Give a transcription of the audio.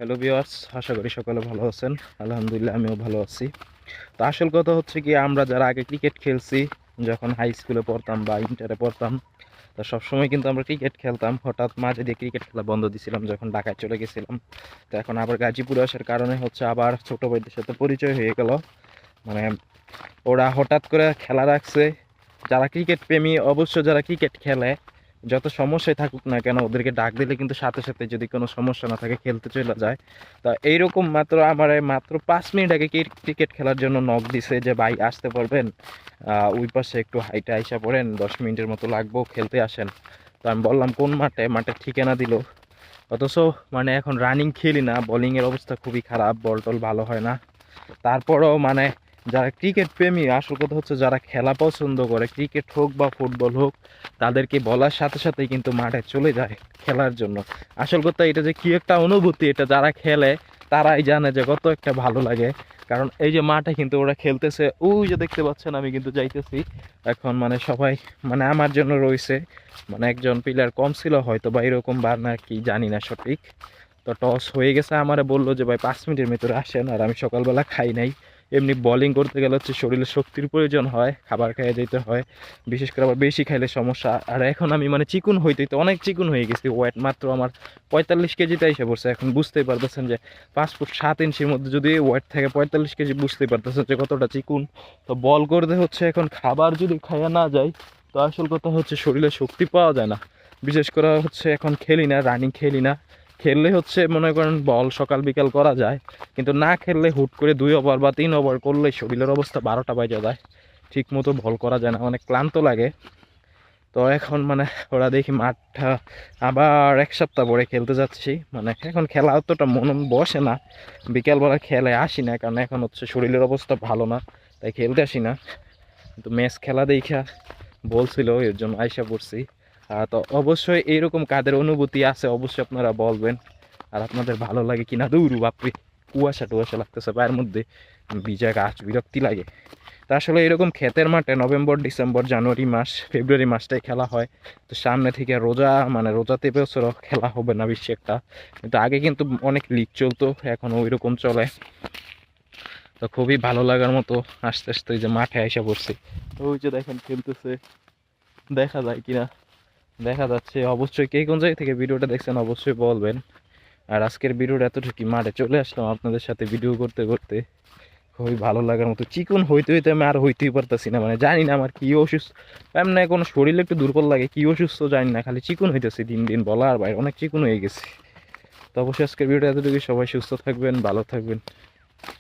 Hello viewers, আশা করি সকলে ভালো আছেন। আলহামদুলিল্লাহ আমিও ভালো আছি। তো আসল কথা হচ্ছে কি, আমরা যারা আগে ক্রিকেট খেলছি, যখন হাই স্কুলে পড়তাম বা ইন্টারে পড়তাম, তো সবসময় কিন্তু আমরা ক্রিকেট খেলতাম। হঠাৎ মাঝে দিয়ে ক্রিকেট খেলা বন্ধ দিয়েছিলাম যখন ঢাকায় চলে গেছিলাম। তো এখন আবার গাজীপুরে আসার কারণে হচ্ছে আবার ছোট ভাইদের সাথে পরিচয় হয়ে গেল। মানে ওরা হঠাৎ করে খেলা রাখছে। যারা ক্রিকেট প্রেমী, অবশ্য যারা ক্রিকেট খেলে, যত সমস্যায় থাকুক না কেন, ওদেরকে ডাক দিলে কিন্তু সাথে সাথে যদি কোনো সমস্যা না থাকে খেলতে চলে যায়। তা এইরকম মাত্র আমার মাত্র 5 মিনিট আগে ক্রিকেট খেলার জন্য নক দিছে যে ভাই আসতে পারবেন, ওই পাশে একটু হাইটে আইসা পড়েন, 10 মিনিটের মতো লাগবো, খেলতে আসেন। তো আমি বললাম কোন মাঠে, মাঠের ঠিকানা দিল। অথচ মানে এখন রানিং খেলি না, বোলিংয়ের অবস্থা খুবই খারাপ, বল টল ভালো হয় না। তারপরেও মানে যারা ক্রিকেট প্রেমী, আসল কথা হচ্ছে যারা খেলা পছন্দ করে, ক্রিকেট হোক বা ফুটবল হোক, তাদেরকে বলার সাথে সাথেই কিন্তু মাঠে চলে যায় খেলার জন্য। আসল কথা এটা যে কি একটা অনুভূতি, এটা যারা খেলে তারাই জানে যে কত একটা ভালো লাগে। কারণ এই যে মাঠে কিন্তু ওরা খেলতেছে, ওই যে দেখতে পাচ্ছেন আমি কিন্তু যাইতেছি এখন, মানে সবাই মানে আমার জন্য রয়েছে। মানে একজন প্লেয়ার কম ছিল হয়তো বা এরকম, বা না কি জানি না সঠিক। তো টস হয়ে গেছে, আমারে বললো যে ভাই 5 মিনিটের ভিতরে আসেন। আর আমি সকালবেলা খাই নাই। এমনি বোলিং করতে গেলে হচ্ছে শরীরে শক্তির প্রয়োজন হয়, খাবার খেয়ে যেতে হয়। বিশেষ করে আবার বেশি খাইলে সমস্যা। আর এখন আমি মানে চিকুন হইতেই তো অনেক চিকুন হয়ে গেছি। ওয়েট মাত্র আমার 45 কেজিতে এসে পড়ছে। এখন বুঝতেই পারতেছেন যে 5 ফুট 7 ইঞ্চির মধ্যে যদি ওয়েট থাকে 45 কেজি, বুঝতেই পারতেছেন যে কতটা চিকুন। তো বল করতে হচ্ছে এখন, খাবার যদি খাইয়া না যায় তো আসল কথা হচ্ছে শরীরে শক্তি পাওয়া যায় না। বিশেষ করে হচ্ছে এখন খেলি না, রানিং খেলি না। খেললে হচ্ছে মনে করেন বল সকাল বিকাল করা যায়, কিন্তু না খেললে হুট করে 2 ওভার বা 3 ওভার করলে শরীরের অবস্থা 12টা বাজে যায়। ঠিক মতো বল করা যায় না, অনেক ক্লান্ত লাগে। তো এখন মানে ওরা দেখি মাঠটা আবার 1 সপ্তাহ পরে খেলতে যাচ্ছি। মানে এখন খেলা অতটা মন বসে না, বিকালবেলা খেলে আসি না, কারণ এখন হচ্ছে শরীরের অবস্থা ভালো না, তাই খেলতে আসি না। কিন্তু ম্যাচ খেলা দেখা বলছিল, এর জন্য আইসা পড়ছি। তো অবশ্যই এইরকম কাদের অনুভূতি আছে অবশ্যই আপনারা বলবেন। আর আপনাদের ভালো লাগে কিনা। দৌড়ু বাপরে, কুয়াশা টুয়াশা লাগতেছে পায়ের মধ্যে, ভিজা গাছ, বিরক্তি লাগে। তা আসলে এরকম ক্ষেতের মাঠে নভেম্বর ডিসেম্বর জানুয়ারি মাস ফেব্রুয়ারি মাসটাই খেলা হয়। তো সামনে থেকে রোজা, মানে রোজাতে বছরও খেলা হবে না বেশি একটা। কিন্তু আগে কিন্তু অনেক লিগ চলতো, এখন ওই রকম চলে। তো খুবই ভালো লাগার মতো। আস্তে আস্তে ওই যে মাঠে এসে পড়ছি, ওই যে দেখেন খেলতেছে, দেখা যায় কিনা। দেখা যাচ্ছে। অবশ্যই কে কোন জায়গা থেকে ভিডিওটা দেখছেন অবশ্যই বলবেন। আর আজকের ভিডিওটা এতটুকু, মাঠে চলে আসলাম আপনাদের সাথে ভিডিও করতে করতে। খুবই ভালো লাগার মতো চিকন হইতে হইতে আমি আর হইতেই পারতাছি না। মানে জানি না আমার কি অসুস্থ, এমনি কোনো শরীরে একটু দুর্বল লাগে, কি অসুস্থ জানি না, খালি চিকন হইতেছি দিন দিন, বলার বাইরে অনেক চিকন হয়ে গেছি। তো অবশ্যই আজকের ভিডিওটা এতটুকু। সবাই সুস্থ থাকবেন, ভালো থাকবেন।